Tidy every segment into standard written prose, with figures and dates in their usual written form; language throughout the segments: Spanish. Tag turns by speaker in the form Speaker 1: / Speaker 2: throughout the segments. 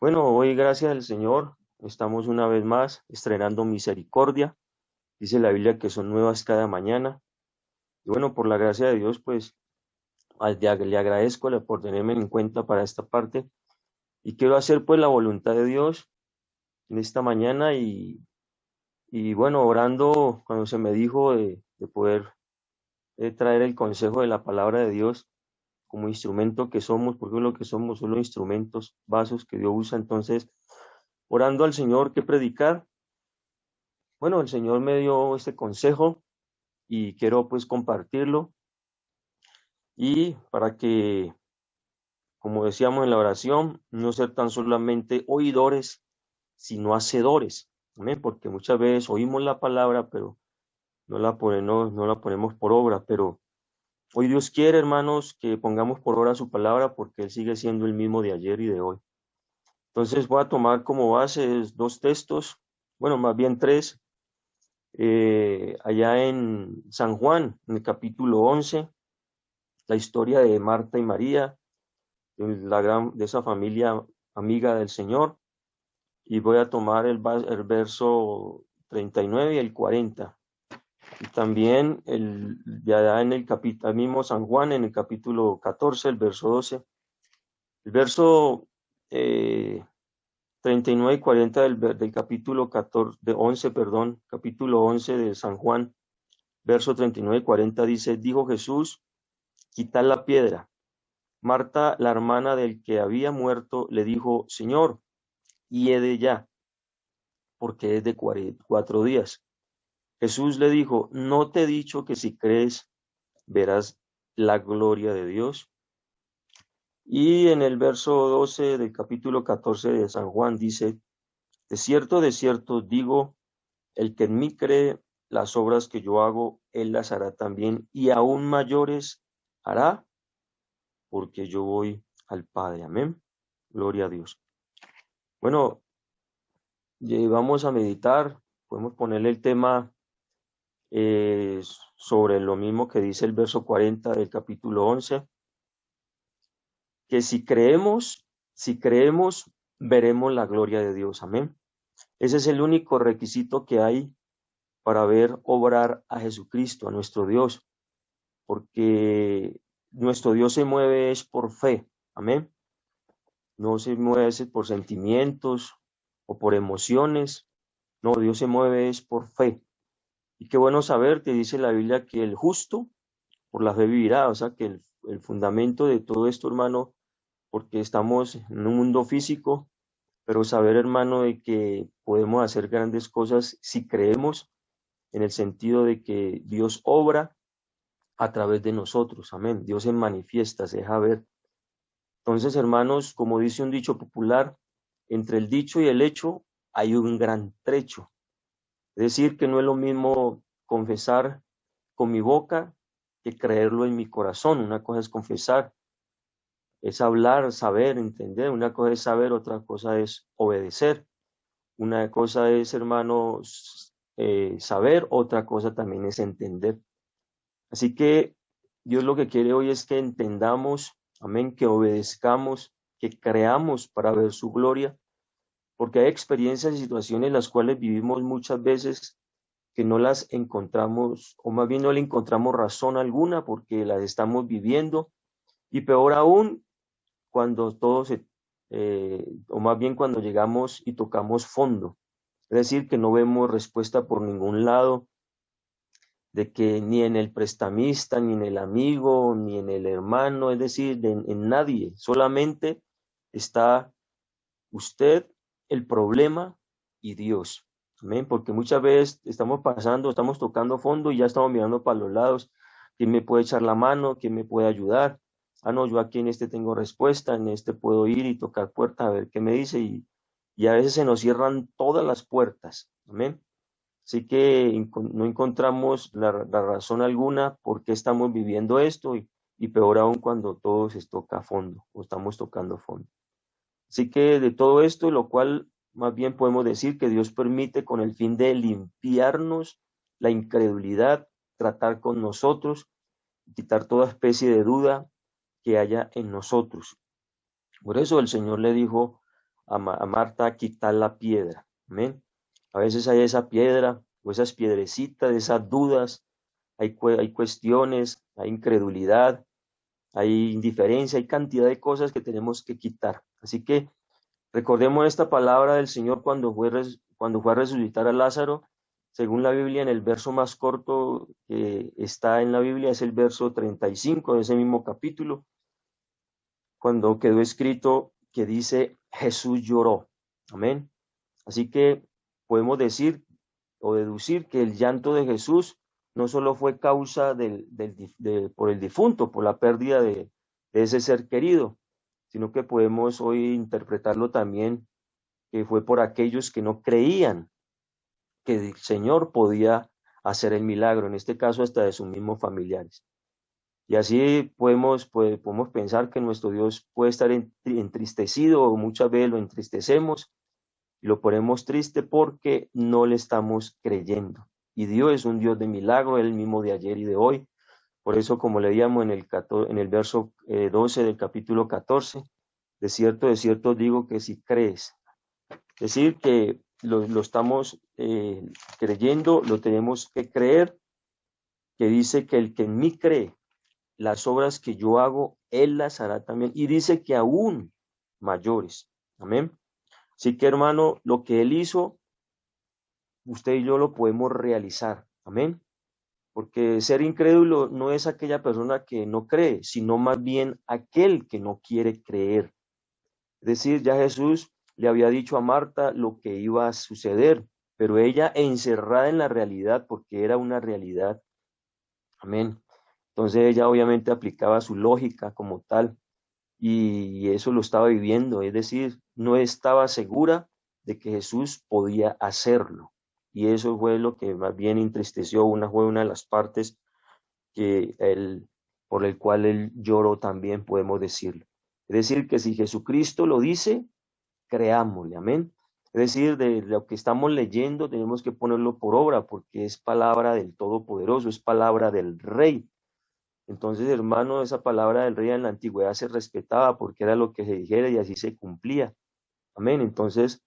Speaker 1: Bueno, hoy gracias al Señor estamos una vez más estrenando misericordia. Dice la Biblia que son nuevas cada mañana. Y bueno, por la gracia de Dios, pues le agradezco por tenerme en cuenta para esta parte. Y quiero hacer pues la voluntad de Dios en esta mañana y bueno, orando cuando se me dijo de poder traer el consejo de la palabra de Dios como instrumento que somos, porque lo que somos son los instrumentos, vasos que Dios usa. Entonces, orando al Señor que predicar. Bueno, el Señor me dio este consejo y quiero pues compartirlo y para que, como decíamos en la oración, no ser tan solamente oidores, sino hacedores. Amén, porque muchas veces oímos la palabra, pero no la ponemos por obra. Pero hoy Dios quiere, hermanos, que pongamos por obra su palabra porque Él sigue siendo el mismo de ayer y de hoy. Entonces voy a tomar como base dos textos, bueno, más bien tres, allá en San Juan, en el capítulo 11, la historia de Marta y María, de esa familia amiga del Señor, y voy a tomar el verso 39 y el 40. Y también ya en el capítulo mismo San Juan, en el capítulo 14, el verso 12. El verso 39 y 40 del capítulo 14, de 11, perdón, capítulo 11 de San Juan, verso 39 y 40 dice, dijo Jesús, quitad la piedra. Marta, la hermana del que había muerto, le dijo, Señor, hiede ya, porque es de 4 días. Jesús le dijo, ¿no te he dicho que si crees verás la gloria de Dios? Y en el verso 12 del capítulo 14 de San Juan dice, de cierto digo, el que en mí cree, las obras que yo hago, él las hará también, y aún mayores hará, porque yo voy al Padre. Amén. Gloria a Dios. Bueno, vamos a meditar, podemos ponerle el tema eh, sobre lo mismo que dice el verso 40 del capítulo 11, que si creemos, veremos la gloria de Dios. Amén. Ese es el único requisito que hay para ver obrar a Jesucristo, a nuestro Dios, porque nuestro Dios se mueve es por fe. Amén. No se mueve por sentimientos o por emociones. No, Dios se mueve es por fe. Y qué bueno saber que dice la Biblia que el justo por la fe vivirá, o sea que el fundamento de todo esto, hermano, porque estamos en un mundo físico, pero saber, hermano, de que podemos hacer grandes cosas si creemos en el sentido de que Dios obra a través de nosotros, amén. Dios se manifiesta, se deja ver. Entonces, hermanos, como dice un dicho popular, entre el dicho y el hecho hay un gran trecho. Es decir, que no es lo mismo confesar con mi boca que creerlo en mi corazón. Una cosa es confesar, es hablar, saber, entender. Una cosa es saber, otra cosa es obedecer. Una cosa es, hermanos, saber, otra cosa también es entender. Así que Dios lo que quiere hoy es que entendamos, amén, que obedezcamos, que creamos para ver su gloria, porque hay experiencias y situaciones las cuales vivimos muchas veces que no las encontramos, o más bien no le encontramos razón alguna porque las estamos viviendo, y peor aún cuando o más bien cuando llegamos y tocamos fondo, es decir, que no vemos respuesta por ningún lado, de que ni en el prestamista, ni en el amigo, ni en el hermano, es decir, en nadie, solamente está usted, el problema y Dios. Amén, porque muchas veces estamos tocando fondo y ya estamos mirando para los lados. ¿Quién me puede echar la mano? ¿Quién me puede ayudar? Ah, no, yo aquí en este tengo respuesta, en este puedo ir y tocar puertas a ver qué me dice. Y a veces se nos cierran todas las puertas. Amén. Así que no encontramos la razón alguna por qué estamos viviendo esto y peor aún cuando todo se toca a fondo o estamos tocando fondo. Así que de todo esto, lo cual más bien podemos decir que Dios permite con el fin de limpiarnos la incredulidad, tratar con nosotros, quitar toda especie de duda que haya en nosotros. Por eso el Señor le dijo a Marta a quitar la piedra. Amén. A veces hay esa piedra o esas piedrecitas, esas dudas, hay cuestiones, hay incredulidad, hay indiferencia, hay cantidad de cosas que tenemos que quitar. Así que recordemos esta palabra del Señor cuando fue a resucitar a Lázaro. Según la Biblia, en el verso más corto que está en la Biblia es el verso 35 de ese mismo capítulo, cuando quedó escrito que dice Jesús lloró. Amén. Así que podemos decir o deducir que el llanto de Jesús no solo fue causa por el difunto, por la pérdida de ese ser querido, sino que podemos hoy interpretarlo también que fue por aquellos que no creían que el Señor podía hacer el milagro, en este caso hasta de sus mismos familiares. Y así podemos pensar que nuestro Dios puede estar entristecido, o muchas veces lo entristecemos y lo ponemos triste porque no le estamos creyendo. Y Dios es un Dios de milagro, el mismo de ayer y de hoy. Por eso, como leíamos en el verso 12 del capítulo 14, de cierto digo que si crees, es decir, que lo estamos creyendo, lo tenemos que creer, que dice que el que en mí cree, las obras que yo hago, él las hará también. Y dice que aún mayores. Amén. Así que, hermano, lo que él hizo, usted y yo lo podemos realizar. Amén. Porque ser incrédulo no es aquella persona que no cree, sino más bien aquel que no quiere creer. Es decir, ya Jesús le había dicho a Marta lo que iba a suceder, pero ella encerrada en la realidad, porque era una realidad. Amén. Entonces ella obviamente aplicaba su lógica como tal y eso lo estaba viviendo, es decir, no estaba segura de que Jesús podía hacerlo. Y eso fue lo que más bien entristeció, fue una de las partes por el cual él lloró también, podemos decirlo. Es decir, que si Jesucristo lo dice, creámosle, amén. Es decir, de lo que estamos leyendo tenemos que ponerlo por obra, porque es palabra del Todopoderoso, es palabra del Rey. Entonces, hermano, esa palabra del Rey en la antigüedad se respetaba porque era lo que se dijera y así se cumplía. Amén. Entonces,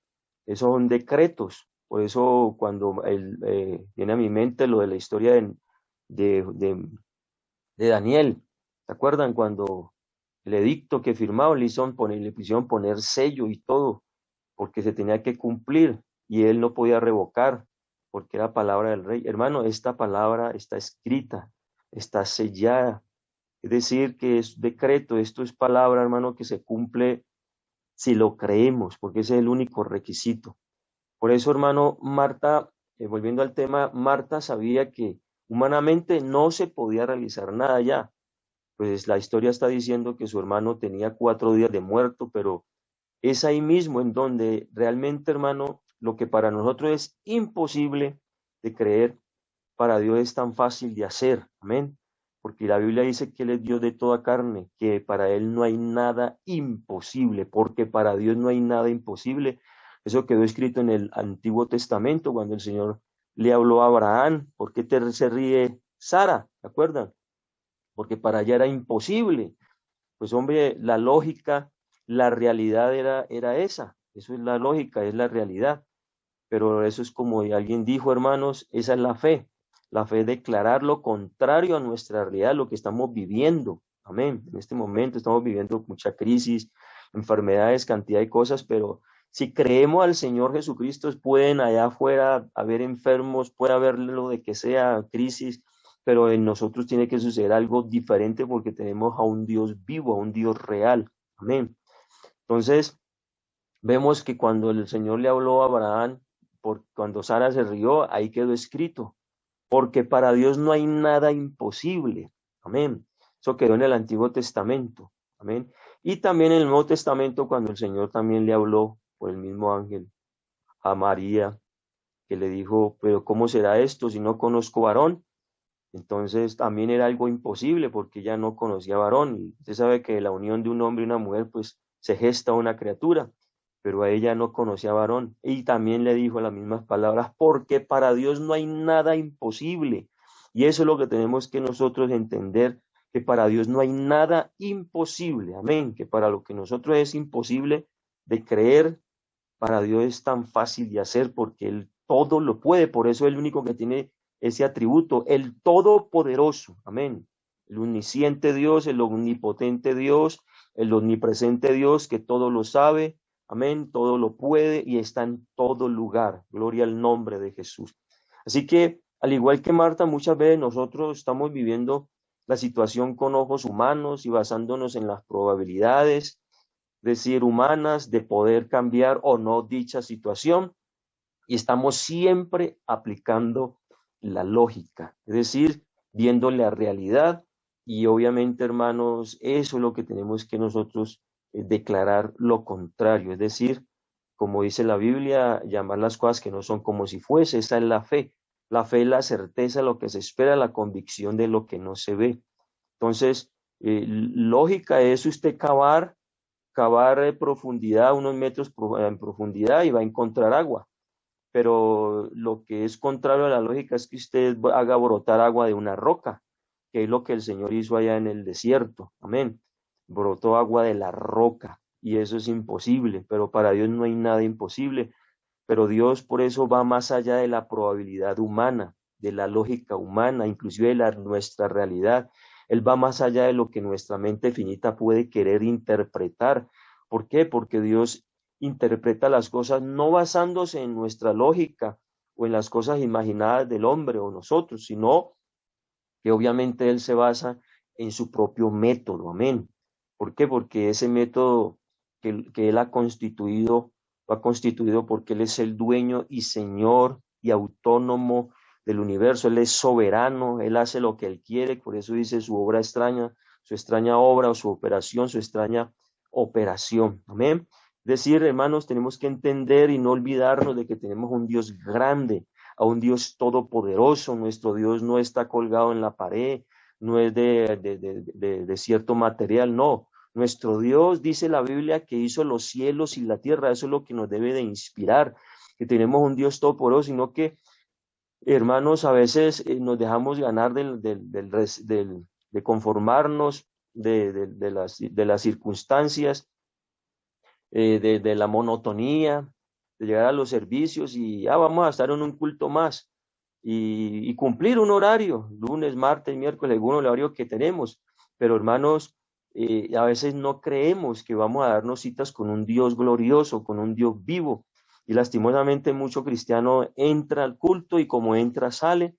Speaker 1: esos son decretos. Por eso, cuando viene a mi mente lo de la historia de, de, de Daniel, ¿se acuerdan? Cuando el edicto que firmaron le pusieron poner sello y todo, porque se tenía que cumplir y él no podía revocar, porque era palabra del rey. Hermano, esta palabra está escrita, está sellada, es decir, que es decreto, esto es palabra, hermano, que se cumple si lo creemos, porque ese es el único requisito. Por eso, hermano, Marta, volviendo al tema, Marta sabía que humanamente no se podía realizar nada ya. Pues la historia está diciendo que su hermano tenía 4 días de muerto, pero es ahí mismo en donde realmente, hermano, lo que para nosotros es imposible de creer, para Dios es tan fácil de hacer. Amén. Porque la Biblia dice que Él es Dios de toda carne, que para Él no hay nada imposible, porque para Dios no hay nada imposible. Eso quedó escrito en el Antiguo Testamento, cuando el Señor le habló a Abraham. ¿Por qué se ríe Sara? ¿Se acuerdan? Porque para ella era imposible. Pues hombre, la lógica, la realidad era esa. Eso es la lógica, es la realidad. Pero eso es como alguien dijo, hermanos, esa es la fe. La fe es declarar lo contrario a nuestra realidad, lo que estamos viviendo. Amén. En este momento estamos viviendo mucha crisis, enfermedades, cantidad de cosas, pero si creemos al Señor Jesucristo, pueden allá afuera haber enfermos, puede haber lo de que sea, crisis, pero en nosotros tiene que suceder algo diferente porque tenemos a un Dios vivo, a un Dios real. Amén. Entonces, vemos que cuando el Señor le habló a Abraham, cuando Sara se rió, ahí quedó escrito, porque para Dios no hay nada imposible. Amén. Eso quedó en el Antiguo Testamento. Amén. Y también en el Nuevo Testamento, cuando el Señor también le habló por el mismo ángel a María, que le dijo, pero ¿cómo será esto si no conozco varón? Entonces también era algo imposible porque ella no conocía varón. Y usted sabe que de la unión de un hombre y una mujer, pues se gesta una criatura, pero a ella no conocía varón. Y también le dijo las mismas palabras, porque para Dios no hay nada imposible. Y eso es lo que tenemos que nosotros entender, que para Dios no hay nada imposible. Amén. Que para lo que nosotros es imposible de creer, para Dios es tan fácil de hacer porque Él todo lo puede, por eso es el único que tiene ese atributo, el todopoderoso, amén. El omnisciente Dios, el omnipotente Dios, el omnipresente Dios que todo lo sabe, amén, todo lo puede y está en todo lugar. Gloria al nombre de Jesús. Así que, al igual que Marta, muchas veces nosotros estamos viviendo la situación con ojos humanos y basándonos en las probabilidades, decir, humanas de poder cambiar o no dicha situación, y estamos siempre aplicando la lógica, es decir, viendo la realidad, y obviamente, hermanos, eso es lo que tenemos que nosotros declarar lo contrario, es decir, como dice la Biblia, llamar las cosas que no son como si fuese, esa es la fe. La fe es la certeza de lo que se espera, la convicción de lo que no se ve. Entonces, lógica es usted cavar profundidad, unos metros en profundidad y va a encontrar agua. Pero lo que es contrario a la lógica es que usted haga brotar agua de una roca, que es lo que el Señor hizo allá en el desierto. Amén. Brotó agua de la roca y eso es imposible, pero para Dios no hay nada imposible. Pero Dios por eso va más allá de la probabilidad humana, de la lógica humana, inclusive de nuestra realidad. Él va más allá de lo que nuestra mente finita puede querer interpretar. ¿Por qué? Porque Dios interpreta las cosas no basándose en nuestra lógica o en las cosas imaginadas del hombre o nosotros, sino que obviamente Él se basa en su propio método. Amén. ¿Por qué? Porque ese método que Él va constituido porque Él es el dueño y Señor y autónomo del universo. Él es soberano, Él hace lo que Él quiere, por eso dice su obra extraña, su extraña obra o su operación, su extraña operación. Amén. Es decir, hermanos, tenemos que entender y no olvidarnos de que tenemos un Dios grande, a un Dios todopoderoso. Nuestro Dios no está colgado en la pared, no es de cierto material, no. Nuestro Dios, dice la Biblia, que hizo los cielos y la tierra. Eso es lo que nos debe de inspirar, que tenemos un Dios todopoderoso, sino que, hermanos, a veces nos dejamos ganar de conformarnos de las circunstancias, de la monotonía, de llegar a los servicios y vamos a estar en un culto más y cumplir un horario, lunes, martes, miércoles, algún horario que tenemos. Pero hermanos, a veces no creemos que vamos a darnos citas con un Dios glorioso, con un Dios vivo. Y lastimosamente mucho cristiano entra al culto y como entra sale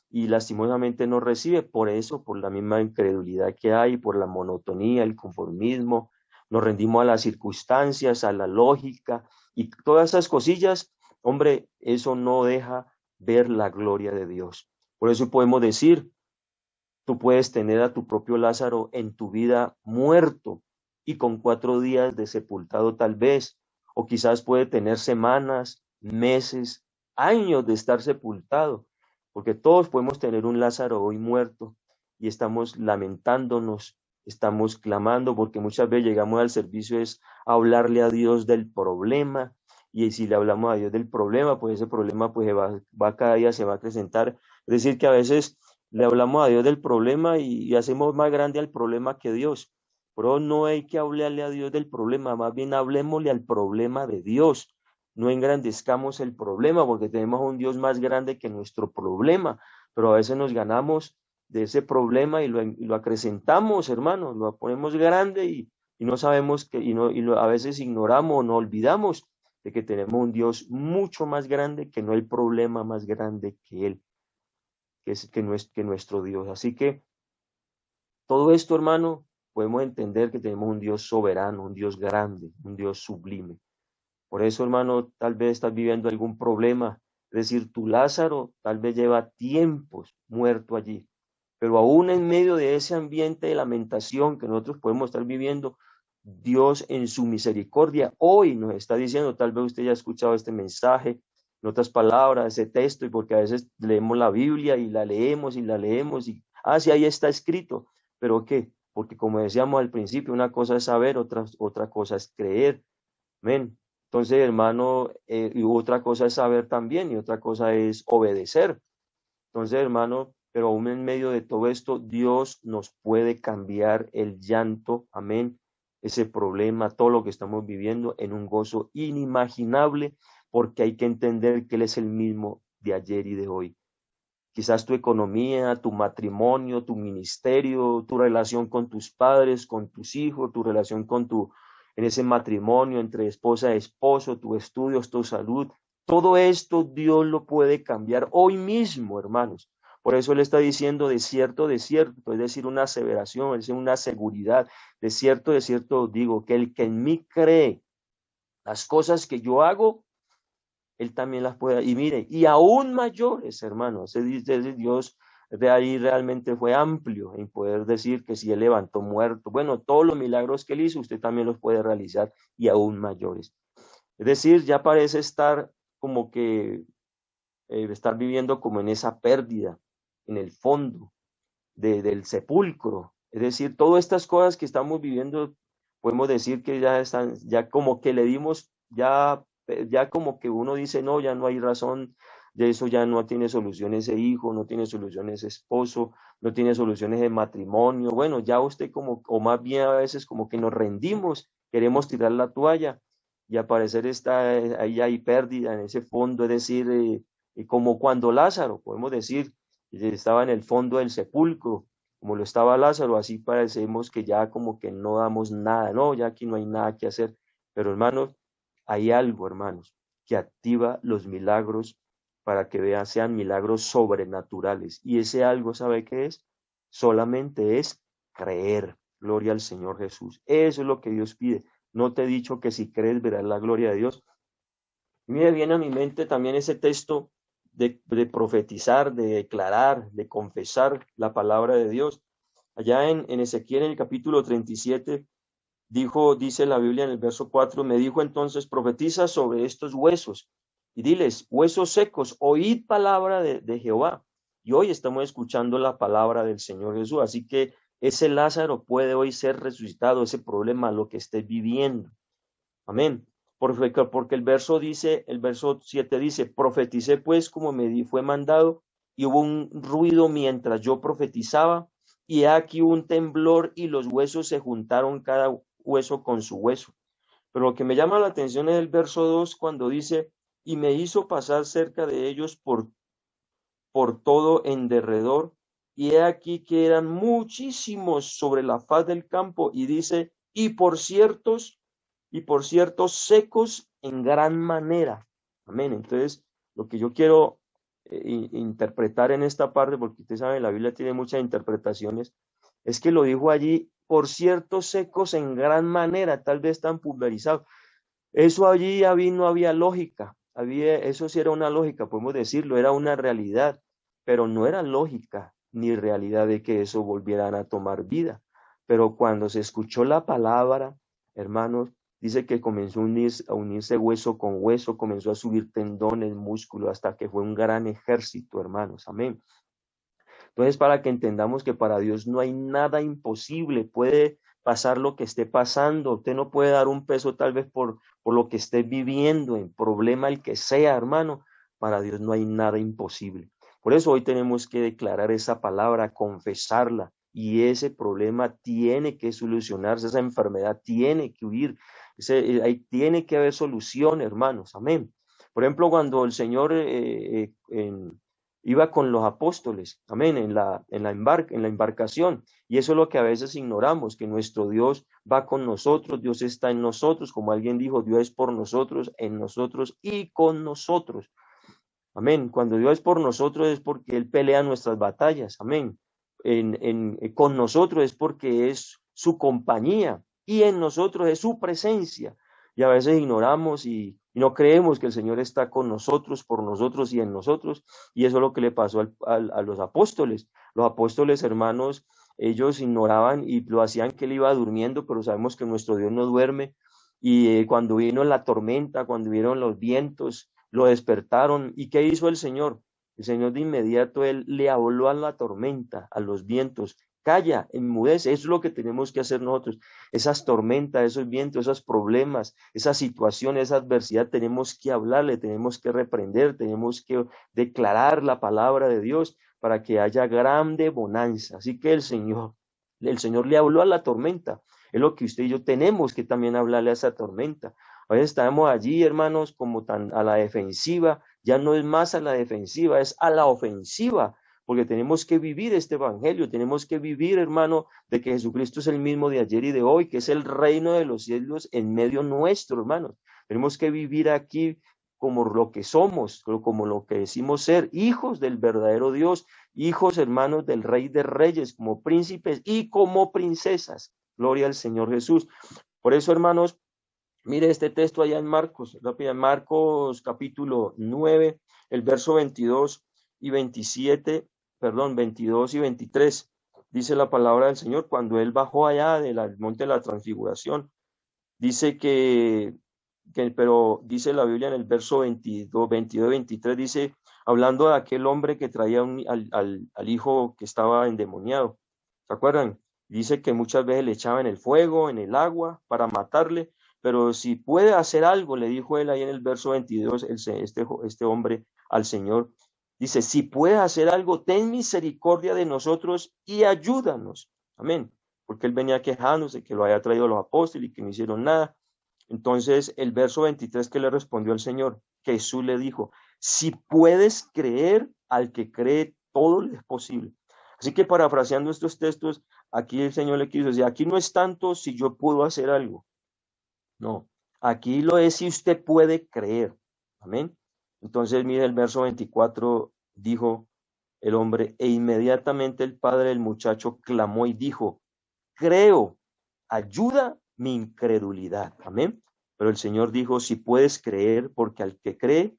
Speaker 1: y lastimosamente no recibe por eso, por la misma incredulidad que hay, por la monotonía, el conformismo, nos rendimos a las circunstancias, a la lógica y todas esas cosillas. Hombre, eso no deja ver la gloria de Dios. Por eso podemos decir, tú puedes tener a tu propio Lázaro en tu vida muerto y con 4 días de sepultado tal vez, o quizás puede tener semanas, meses, años de estar sepultado, porque todos podemos tener un Lázaro hoy muerto y estamos lamentándonos, estamos clamando, porque muchas veces llegamos al servicio es a hablarle a Dios del problema, y si le hablamos a Dios del problema, pues ese problema pues va cada día se va a acrecentar. Es decir, que a veces le hablamos a Dios del problema y hacemos más grande al problema que Dios. Pero no hay que hablarle a Dios del problema, más bien hablemosle al problema de Dios. No engrandezcamos el problema porque tenemos un Dios más grande que nuestro problema, pero a veces nos ganamos de ese problema y lo acrecentamos, hermanos, lo ponemos grande y no sabemos que, a veces ignoramos o no olvidamos de que tenemos un Dios mucho más grande que no el problema más grande que Él, que nuestro Dios. Así que todo esto, hermano, podemos entender que tenemos un Dios soberano, un Dios grande, un Dios sublime. Por eso, hermano, tal vez estás viviendo algún problema. Es decir, tu Lázaro tal vez lleva tiempos muerto allí. Pero aún en medio de ese ambiente de lamentación que nosotros podemos estar viviendo, Dios en su misericordia hoy nos está diciendo, tal vez usted ya ha escuchado este mensaje, en otras palabras, ese texto, y porque a veces leemos la Biblia y la leemos y, sí, ahí está escrito. ¿Pero qué? Porque como decíamos al principio, una cosa es saber, otra cosa es creer. Amén. Entonces, hermano, y otra cosa es saber también y otra cosa es obedecer. Entonces, hermano, pero aún en medio de todo esto, Dios nos puede cambiar el llanto, amén, ese problema, todo lo que estamos viviendo en un gozo inimaginable, porque hay que entender que Él es el mismo de ayer y de hoy. Quizás tu economía, tu matrimonio, tu ministerio, tu relación con tus padres, con tus hijos, tu relación en ese matrimonio entre esposa y esposo, tus estudios, tu salud, todo esto Dios lo puede cambiar hoy mismo, hermanos. Por eso Él está diciendo de cierto, es decir, una aseveración, es decir, una seguridad. De cierto, os digo que el que en mí cree, las cosas que yo hago, Él también las puede. Y mire, y aún mayores, hermanos. Dios de ahí realmente fue amplio en poder decir que si Él levantó muertos, bueno, todos los milagros que Él hizo, usted también los puede realizar y aún mayores. Es decir, ya parece estar como que estar viviendo como en esa pérdida, en el fondo del sepulcro. Es decir, todas estas cosas que estamos viviendo, podemos decir que ya están, ya como que le dimos, ya como que uno dice, no, ya no hay razón de eso, ya no tiene solución ese hijo, no tiene solución ese esposo, no tiene soluciones de matrimonio. Bueno, ya usted como, o más bien a veces como que nos rendimos, queremos tirar la toalla y al parecer está ahí hay pérdida en ese fondo, es decir, como cuando Lázaro, podemos decir, estaba en el fondo del sepulcro, como lo estaba Lázaro, así parecemos que ya como que no damos nada, no, ya aquí no hay nada que hacer. Pero hermanos, hay algo, hermanos, que activa los milagros para que vean, sean milagros sobrenaturales. Y ese algo, ¿sabe qué es? Solamente es creer. Gloria al Señor Jesús. Eso es lo que Dios pide. No te he dicho que si crees verás la gloria de Dios. Me viene a mi mente también ese texto de profetizar, de declarar, de confesar la palabra de Dios. Allá en Ezequiel, en el capítulo 37, dice la Biblia en el verso 4, me dijo entonces, profetiza sobre estos huesos y diles, huesos secos, oíd palabra de Jehová. Y hoy estamos escuchando la palabra del Señor Jesús, así que ese Lázaro puede hoy ser resucitado, ese problema, lo que estés viviendo. Amén. Porque el verso 7 dice, profeticé pues como fue mandado, y hubo un ruido mientras yo profetizaba, y aquí un temblor, y los huesos se juntaron cada hueso con su hueso. Pero lo que me llama la atención es el verso 2 cuando dice, y me hizo pasar cerca de ellos por todo en derredor, y he aquí que eran muchísimos sobre la faz del campo, y dice, y por cierto secos en gran manera. Amén. Entonces, lo que yo quiero interpretar en esta parte, porque usted sabe, la Biblia tiene muchas interpretaciones, es que lo dijo allí, por cierto secos en gran manera, tal vez tan pulverizados. Eso allí no había lógica, eso sí era una lógica, podemos decirlo, era una realidad, pero no era lógica ni realidad de que eso volvieran a tomar vida. Pero cuando se escuchó la palabra, hermanos, dice que comenzó a unirse hueso con hueso, comenzó a subir tendones, músculos, hasta que fue un gran ejército, hermanos, amén. Entonces, para que entendamos que para Dios no hay nada imposible, puede pasar lo que esté pasando, usted no puede dar un peso tal vez por lo que esté viviendo, en problema el que sea, hermano, para Dios no hay nada imposible. Por eso hoy tenemos que declarar esa palabra, confesarla, y ese problema tiene que solucionarse, esa enfermedad tiene que huir, ahí tiene que haber solución, hermanos, amén. Por ejemplo, cuando el Señor iba con los apóstoles, amén, en la embarcación. Y eso es lo que a veces ignoramos, que nuestro Dios va con nosotros, Dios está en nosotros, como alguien dijo, Dios es por nosotros, en nosotros y con nosotros. Amén. Cuando Dios es por nosotros es porque Él pelea nuestras batallas. Amén. Con nosotros es porque es su compañía y en nosotros es su presencia. Y a veces ignoramos y no creemos que el Señor está con nosotros, por nosotros y en nosotros. Y eso es lo que le pasó a los apóstoles. Los apóstoles, hermanos, ellos ignoraban y lo hacían que Él iba durmiendo, pero sabemos que nuestro Dios no duerme. Y cuando vino la tormenta, cuando vieron los vientos, lo despertaron. ¿Y qué hizo el Señor? El Señor de inmediato, Él le habló a la tormenta, a los vientos. Calla, enmudece. Eso es lo que tenemos que hacer nosotros. Esas tormentas, esos vientos, esos problemas, esas situaciones, esa adversidad, tenemos que hablarle, tenemos que reprender, tenemos que declarar la palabra de Dios para que haya grande bonanza. Así que el Señor le habló a la tormenta. Es lo que usted y yo tenemos que también hablarle a esa tormenta. A veces estamos allí, hermanos, como tan a la defensiva. Ya no es más a la defensiva, es a la ofensiva, porque tenemos que vivir este evangelio, tenemos que vivir, hermano, de que Jesucristo es el mismo de ayer y de hoy, que es el reino de los cielos en medio nuestro, hermanos. Tenemos que vivir aquí como lo que somos, como lo que decimos ser, hijos del verdadero Dios, hijos, hermanos, del Rey de Reyes, como príncipes y como princesas. Gloria al Señor Jesús. Por eso, hermanos, mire este texto allá en Marcos, rápida, Marcos capítulo 9, el verso 22 y 27, perdón, 22 y 23. Dice la palabra del Señor, cuando él bajó allá del monte de la transfiguración, dice pero dice la Biblia en el verso 22 y 23, dice, hablando de aquel hombre que traía al hijo que estaba endemoniado. ¿Se acuerdan? Dice que muchas veces le echaban el fuego, en el agua, para matarle, pero si puede hacer algo, le dijo él ahí en el verso 22, este hombre al Señor, dice, si puede hacer algo, ten misericordia de nosotros y ayúdanos. Amén. Porque él venía quejándose que lo había traído los apóstoles y que no hicieron nada. Entonces, el verso 23 que le respondió el Señor, Jesús le dijo, si puedes creer, al que cree, todo le es posible. Así que parafraseando estos textos, aquí el Señor le quiso decir, aquí no es tanto si yo puedo hacer algo, no, aquí lo es si usted puede creer. Amén. Entonces, mire el verso 24, dijo el hombre, e inmediatamente el padre del muchacho clamó y dijo, creo, ayuda mi incredulidad. Amén. Pero el Señor dijo, si puedes creer, porque al que cree,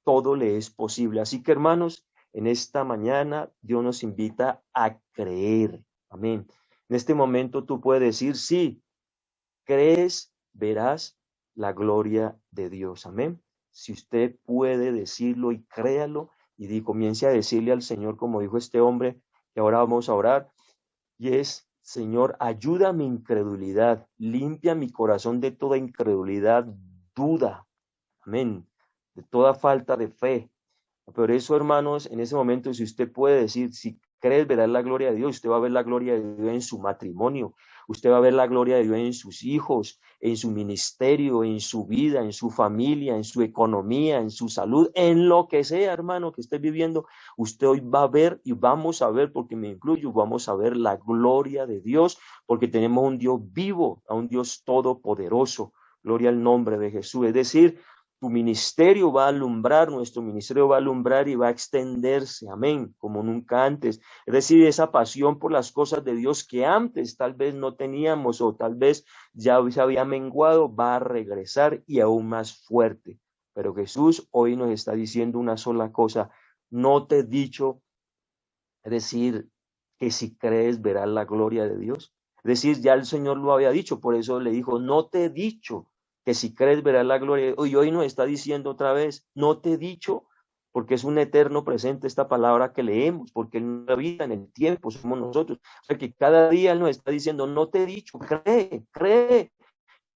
Speaker 1: todo le es posible. Así que, hermanos, en esta mañana Dios nos invita a creer. Amén. En este momento tú puedes decir, sí, crees, verás la gloria de Dios. Amén. Si usted puede decirlo y créalo, y comience a decirle al Señor, como dijo este hombre, que ahora vamos a orar, y es, Señor, ayuda a mi incredulidad, limpia mi corazón de toda incredulidad, duda, amén, de toda falta de fe. Por eso, hermanos, en ese momento, si usted puede decir, si crees, verás la gloria de Dios, usted va a ver la gloria de Dios en su matrimonio, usted va a ver la gloria de Dios en sus hijos, en su ministerio, en su vida, en su familia, en su economía, en su salud, en lo que sea, hermano, que esté viviendo, usted hoy va a ver y vamos a ver, porque me incluyo, vamos a ver la gloria de Dios, porque tenemos un Dios vivo, a un Dios todopoderoso. Gloria al nombre de Jesús. Es decir, tu ministerio va a alumbrar, nuestro ministerio va a alumbrar y va a extenderse, amén, como nunca antes. Es decir, esa pasión por las cosas de Dios que antes tal vez no teníamos o tal vez ya se había menguado, va a regresar y aún más fuerte. Pero Jesús hoy nos está diciendo una sola cosa, no te he dicho, es decir, que si crees verás la gloria de Dios. Es decir, ya el Señor lo había dicho, por eso le dijo, no te he dicho que si crees verás la gloria. Y hoy nos está diciendo otra vez, no te he dicho, porque es un eterno presente esta palabra que leemos, porque Él no habita en el tiempo, somos nosotros. O sea que cada día Él nos está diciendo, no te he dicho, cree, cree,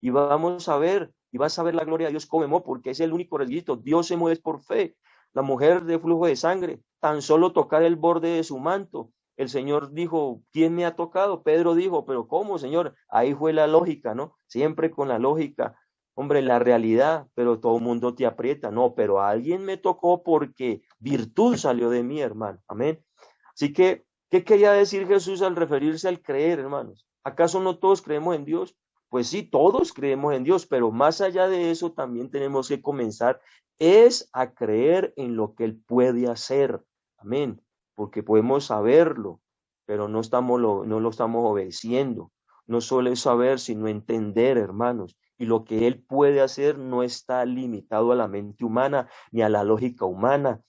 Speaker 1: y vamos a ver, y vas a ver la gloria de Dios como porque es el único requisito. Dios se mueve por fe. La mujer de flujo de sangre, tan solo tocar el borde de su manto. El Señor dijo, ¿quién me ha tocado? Pedro dijo, pero ¿cómo, Señor? Ahí fue la lógica, ¿no? Siempre con la lógica. Hombre, la realidad, pero todo el mundo te aprieta. No, pero alguien me tocó porque virtud salió de mí, hermano. Amén. Así que, ¿qué quería decir Jesús al referirse al creer, hermanos? ¿Acaso no todos creemos en Dios? Pues sí, todos creemos en Dios, pero más allá de eso también tenemos que comenzar es a creer en lo que Él puede hacer. Amén. Porque podemos saberlo, pero no lo estamos obedeciendo. No solo es saber, sino entender, hermanos. Y lo que Él puede hacer no está limitado a la mente humana ni a la lógica humana,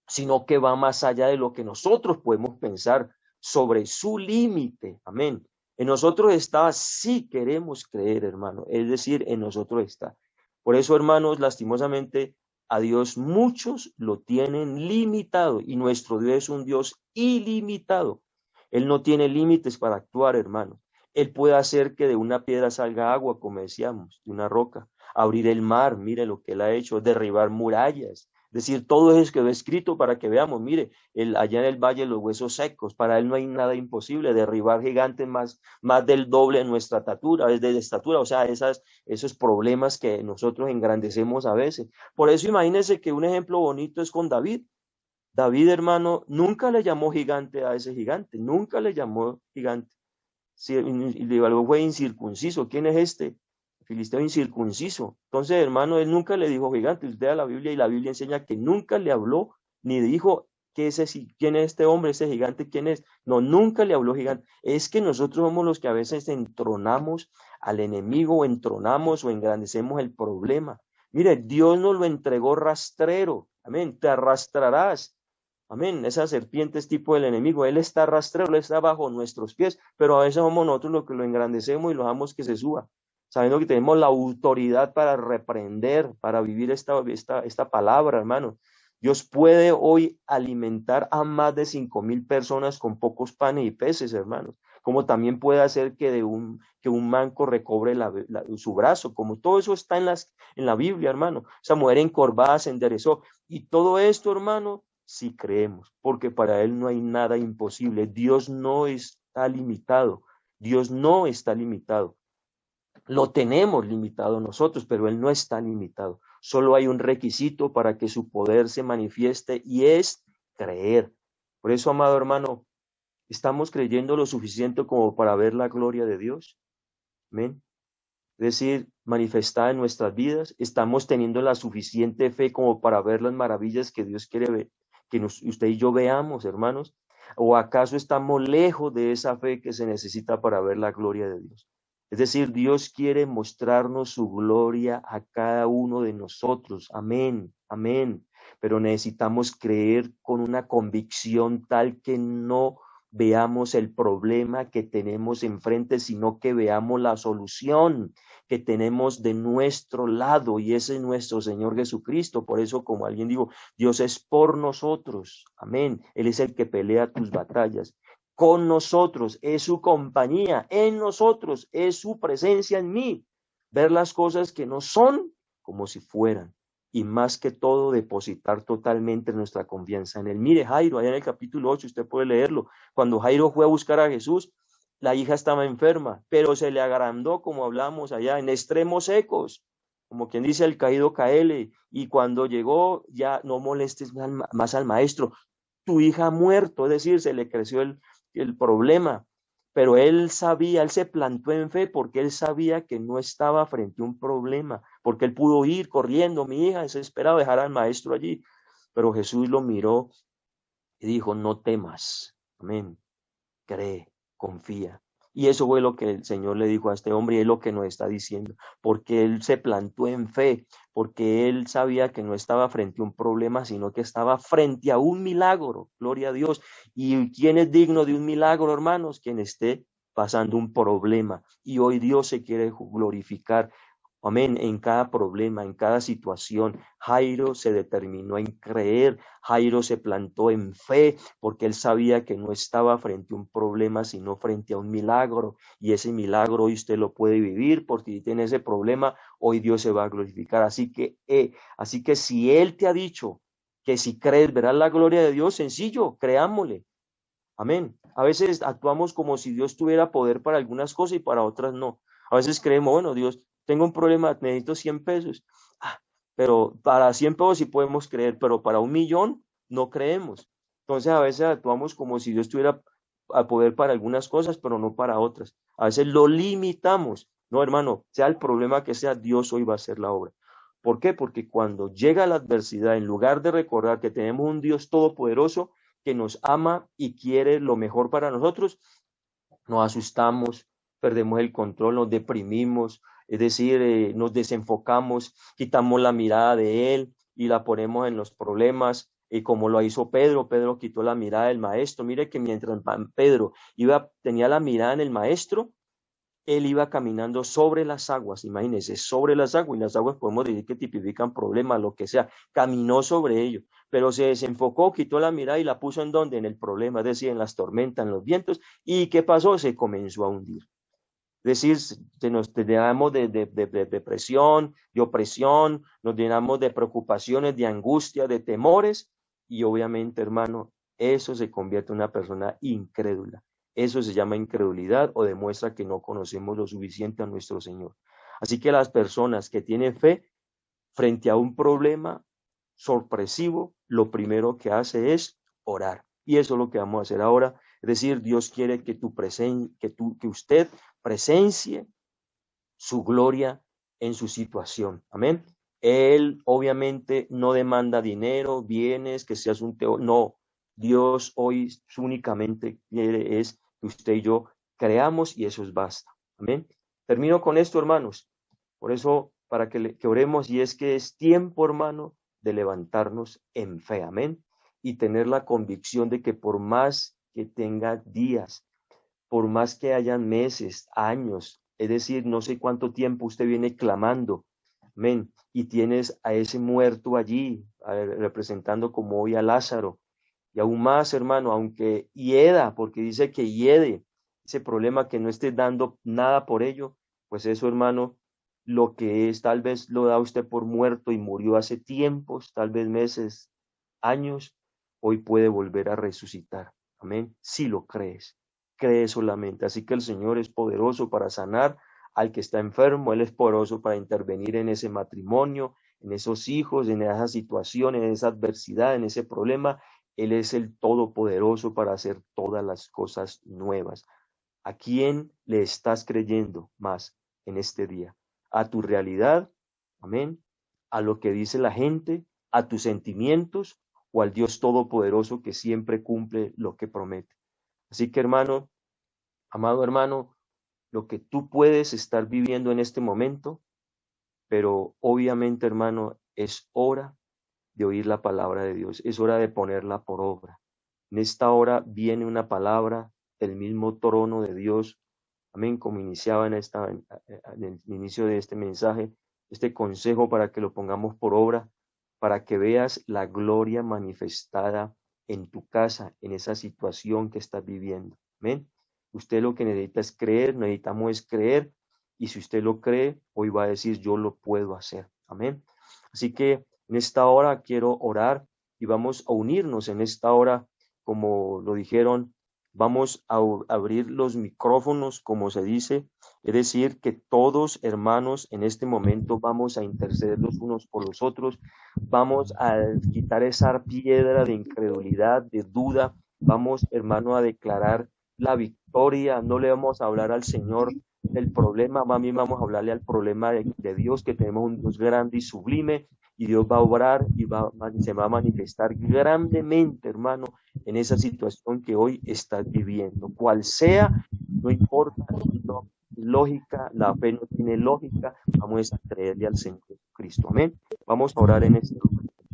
Speaker 1: sino que va más allá de lo que nosotros podemos pensar sobre su límite. Amén. En nosotros está si queremos creer, hermano. Es decir, en nosotros está. Por eso, hermanos, lastimosamente, a Dios muchos lo tienen limitado y nuestro Dios es un Dios ilimitado. Él no tiene límites para actuar, hermano. Él puede hacer que de una piedra salga agua, como decíamos, de una roca, abrir el mar, mire lo que Él ha hecho, derribar murallas, Es decir, todo eso quedó escrito para que veamos, mire, allá en el valle los huesos secos, para él no hay nada imposible, derribar gigantes más del doble de nuestra estatura, de estatura, o sea, esos problemas que nosotros engrandecemos a veces. Por eso imagínense que un ejemplo bonito es con David. David, hermano, nunca le llamó gigante a ese gigante, nunca le llamó gigante. Sí, y luego fue incircunciso. ¿Quién es este? Filisteo incircunciso. Entonces, hermano, él nunca le dijo gigante. Usted a la Biblia y la Biblia enseña que nunca le habló ni dijo quién es este hombre, ese gigante, quién es. No, nunca le habló gigante. Es que nosotros somos los que a veces entronamos al enemigo, o entronamos o engrandecemos el problema. Mire, Dios nos lo entregó rastrero. Amén. Te arrastrarás. Amén. Esa serpiente es tipo del enemigo. Él está rastrero, él está bajo nuestros pies, pero a veces somos nosotros los que lo engrandecemos y lo dejamos que se suba, sabiendo que tenemos la autoridad para reprender, para vivir esta palabra, hermano. Dios puede hoy alimentar a más de 5,000 personas con pocos panes y peces, hermanos. Como también puede hacer que un manco recobre su brazo, como todo eso está en la Biblia, hermano. Esa mujer encorvada se enderezó. Y todo esto, hermano, si creemos, porque para Él no hay nada imposible. Dios no está limitado. Dios no está limitado. Lo tenemos limitado nosotros, pero Él no está limitado. Solo hay un requisito para que su poder se manifieste y es creer. Por eso, amado hermano, ¿estamos creyendo lo suficiente como para ver la gloria de Dios? Amén. Es decir, manifestada en nuestras vidas, estamos teniendo la suficiente fe como para ver las maravillas que Dios quiere ver, que usted y yo veamos, hermanos. ¿O acaso estamos lejos de esa fe que se necesita para ver la gloria de Dios? Es decir, Dios quiere mostrarnos su gloria a cada uno de nosotros. Amén, amén. Pero necesitamos creer con una convicción tal que no veamos el problema que tenemos enfrente, sino que veamos la solución que tenemos de nuestro lado, y ese es nuestro Señor Jesucristo. Por eso, como alguien dijo, Dios es por nosotros. Amén. Él es el que pelea tus batallas. Con nosotros es su compañía, en nosotros es su presencia en mí. Ver las cosas que no son como si fueran. Y más que todo, depositar totalmente nuestra confianza en Él. Mire, Jairo, allá en el capítulo 8, usted puede leerlo. Cuando Jairo fue a buscar a Jesús, la hija estaba enferma, pero se le agrandó, como hablamos allá, en extremos secos, como quien dice el caído caele, y cuando llegó, ya no molestes más al maestro, tu hija ha muerto, es decir, se le creció el problema, pero él sabía, él se plantó en fe porque él sabía que no estaba frente a un problema, porque él pudo ir corriendo, mi hija desesperado, dejar al maestro allí, pero Jesús lo miró y dijo, no temas, amén, cree, confía. Y eso fue lo que el Señor le dijo a este hombre y es lo que nos está diciendo, porque él se plantó en fe, porque él sabía que no estaba frente a un problema, sino que estaba frente a un milagro, gloria a Dios. ¿Y quién es digno de un milagro, hermanos? Quien esté pasando un problema. Y hoy Dios se quiere glorificar. Amén, en cada problema, en cada situación, Jairo se determinó en creer, Jairo se plantó en fe, porque él sabía que no estaba frente a un problema, sino frente a un milagro, y ese milagro hoy usted lo puede vivir, porque si tiene ese problema, hoy Dios se va a glorificar. Así que si Él te ha dicho que si crees verás la gloria de Dios, sencillo, creámosle. Amén. A veces actuamos como si Dios tuviera poder para algunas cosas y para otras no. A veces creemos, bueno, Dios, tengo un problema, necesito 100 pesos. Pero para 100 pesos sí podemos creer, pero para 1,000,000 no creemos. Entonces a veces actuamos como si Dios tuviera a poder para algunas cosas, pero no para otras. A veces lo limitamos. No, hermano, sea el problema que sea, Dios hoy va a hacer la obra. ¿Por qué? Porque cuando llega la adversidad, en lugar de recordar que tenemos un Dios todopoderoso que nos ama y quiere lo mejor para nosotros, nos asustamos, perdemos el control, nos deprimimos, es decir, nos desenfocamos, quitamos la mirada de Él y la ponemos en los problemas, como lo hizo Pedro. Pedro quitó la mirada del maestro. Mire que mientras Pedro tenía la mirada en el maestro, él iba caminando sobre las aguas, imagínense, sobre las aguas, y las aguas podemos decir que tipifican problemas, lo que sea, caminó sobre ello, pero se desenfocó, quitó la mirada y la puso en donde, en el problema, es decir, en las tormentas, en los vientos, y ¿qué pasó? Se comenzó a hundir. Es decir, nos llenamos de depresión, de opresión, nos llenamos de preocupaciones, de angustia, de temores, y obviamente, hermano, eso se convierte en una persona incrédula. Eso se llama incredulidad o demuestra que no conocemos lo suficiente a nuestro Señor. Así que las personas que tienen fe frente a un problema sorpresivo, lo primero que hace es orar. Y eso es lo que vamos a hacer ahora. Es decir, Dios quiere que que usted presencie su gloria en su situación. Amén. Él obviamente no demanda dinero, bienes, que seas un teólogo. No, Dios hoy únicamente quiere es que usted y yo creamos y eso es basta. Amén. Termino con esto, hermanos. Por eso, para que oremos, y es que es tiempo, hermano, de levantarnos en fe. Amén. Y tener la convicción de que por más que tenga días, por más que hayan meses, años, es decir, no sé cuánto tiempo usted viene clamando, amén, y tienes a ese muerto allí, representando como hoy a Lázaro, y aún más, hermano, aunque hieda, porque dice que hiede, ese problema que no esté dando nada por ello, pues eso, hermano, lo que es, tal vez lo da usted por muerto y murió hace tiempos, tal vez meses, años, hoy puede volver a resucitar, amén, si lo crees. Cree solamente. Así que el Señor es poderoso para sanar al que está enfermo, Él es poderoso para intervenir en ese matrimonio, en esos hijos, en esa situación, en esa adversidad, en ese problema. Él es el todopoderoso para hacer todas las cosas nuevas. ¿A quién le estás creyendo más en este día? ¿A tu realidad? Amén. ¿A lo que dice la gente? ¿A tus sentimientos? ¿O al Dios todopoderoso que siempre cumple lo que promete? Así que, hermano, amado hermano, lo que tú puedes estar viviendo en este momento, pero obviamente, hermano, es hora de oír la palabra de Dios, es hora de ponerla por obra. En esta hora viene una palabra del mismo trono de Dios, amén, como iniciaba en el inicio de este mensaje, este consejo para que lo pongamos por obra, para que veas la gloria manifestada en tu casa, en esa situación que estás viviendo. Amén. Usted lo que necesita es creer, necesitamos es creer, y si usted lo cree, hoy va a decir, yo lo puedo hacer. Amén. Así que en esta hora quiero orar y vamos a unirnos en esta hora, como lo dijeron, vamos a abrir los micrófonos, como se dice, es decir, que todos, hermanos, en este momento vamos a interceder los unos por los otros, vamos a quitar esa piedra de incredulidad, de duda, vamos, hermano, a declarar la victoria, no le vamos a hablar al Señor del problema, más bien vamos a hablarle al problema de Dios, que tenemos un Dios grande y sublime, y Dios va a obrar y se va a manifestar grandemente, hermano, en esa situación que hoy estás viviendo. Cual sea, no importa, no, lógica, la fe no tiene lógica, vamos a creerle al Señor Jesucristo. Amén. Vamos a orar en este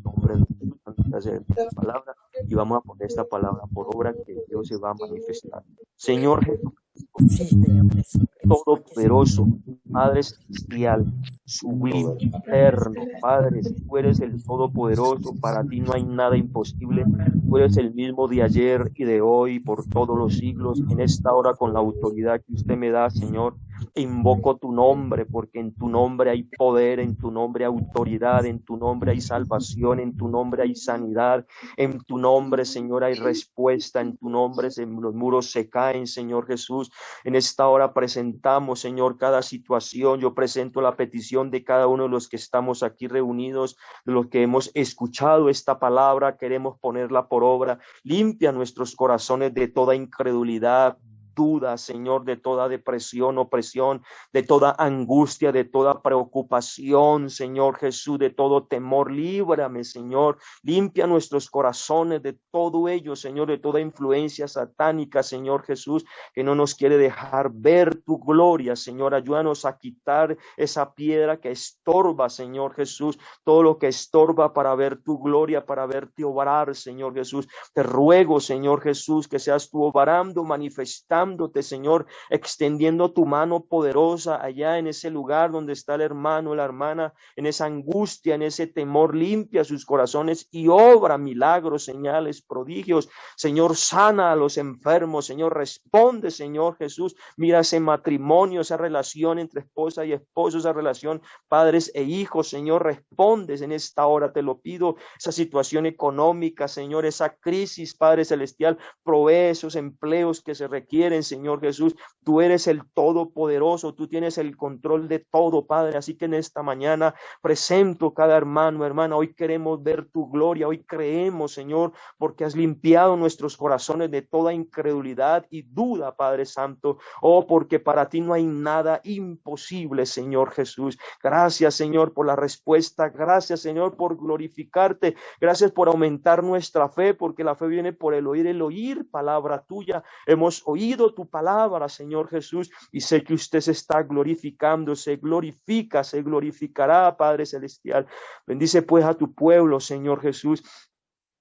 Speaker 1: nombre de Jesús, antes de hacer la palabra, y vamos a poner esta palabra por obra que Dios se va a manifestar. Señor Jesucristo, todopoderoso, Padre celestial, sublime, eterno, Padre, si tú eres el todopoderoso, para ti no hay nada imposible, tú eres el mismo de ayer y de hoy, por todos los siglos, en esta hora con la autoridad que usted me da, Señor, invoco tu nombre, porque en tu nombre hay poder, en tu nombre hay autoridad, en tu nombre hay salvación, en tu nombre hay sanidad, en tu nombre, Señor, hay respuesta, en tu nombre los muros se caen, Señor Jesús. En esta hora presentamos, Señor, cada situación. Yo presento la petición de cada uno de los que estamos aquí reunidos, de los que hemos escuchado esta palabra, queremos ponerla por obra. Limpia nuestros corazones de toda incredulidad, duda, Señor, de toda depresión, opresión, de toda angustia, de toda preocupación, Señor Jesús, de todo temor. Líbrame, Señor. Limpia nuestros corazones de todo ello, Señor, de toda influencia satánica, Señor Jesús, que no nos quiere dejar ver tu gloria, Señor. Ayúdanos a quitar esa piedra que estorba, Señor Jesús, todo lo que estorba para ver tu gloria, para verte obrar, Señor Jesús. Te ruego, Señor Jesús, que seas tú obrando, manifestando clamándote, Señor, extendiendo tu mano poderosa allá en ese lugar donde está el hermano, la hermana, en esa angustia, en ese temor. Limpia sus corazones y obra milagros, señales, prodigios. Señor, sana a los enfermos. Señor, responde, Señor Jesús. Mira ese matrimonio, esa relación entre esposa y esposo, esa relación padres e hijos. Señor, respondes en esta hora, te lo pido. Esa situación económica, Señor, esa crisis, Padre Celestial, provee esos empleos que se requieren, Señor Jesús. Tú eres el Todopoderoso, tú tienes el control de todo, Padre. Así que en esta mañana presento cada hermano, hermana. Hoy queremos ver tu gloria, hoy creemos, Señor, porque has limpiado nuestros corazones de toda incredulidad y duda, Padre Santo. Oh, porque para ti no hay nada imposible, Señor Jesús. Gracias, Señor, por la respuesta. Gracias, Señor, por glorificarte. Gracias por aumentar nuestra fe, porque la fe viene por el oír palabra tuya. Hemos oído tu palabra, Señor Jesús, y sé que usted se está glorificando, se glorifica, se glorificará, Padre Celestial. Bendice pues a tu pueblo, Señor Jesús.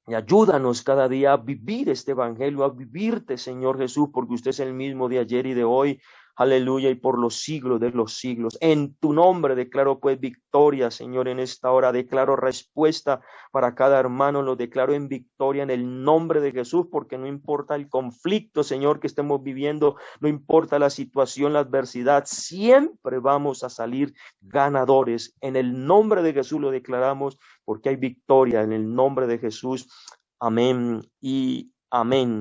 Speaker 1: Y ayúdanos cada día a vivir este evangelio, a vivirte, Señor Jesús, porque usted es el mismo de ayer y de hoy. Aleluya, y por los siglos de los siglos. En tu nombre declaro pues victoria, Señor, en esta hora. Declaro respuesta para cada hermano. Lo declaro en victoria en el nombre de Jesús, porque no importa el conflicto, Señor, que estemos viviendo, no importa la situación, la adversidad, siempre vamos a salir ganadores. En el nombre de Jesús lo declaramos, porque hay victoria en el nombre de Jesús. Amén y amén.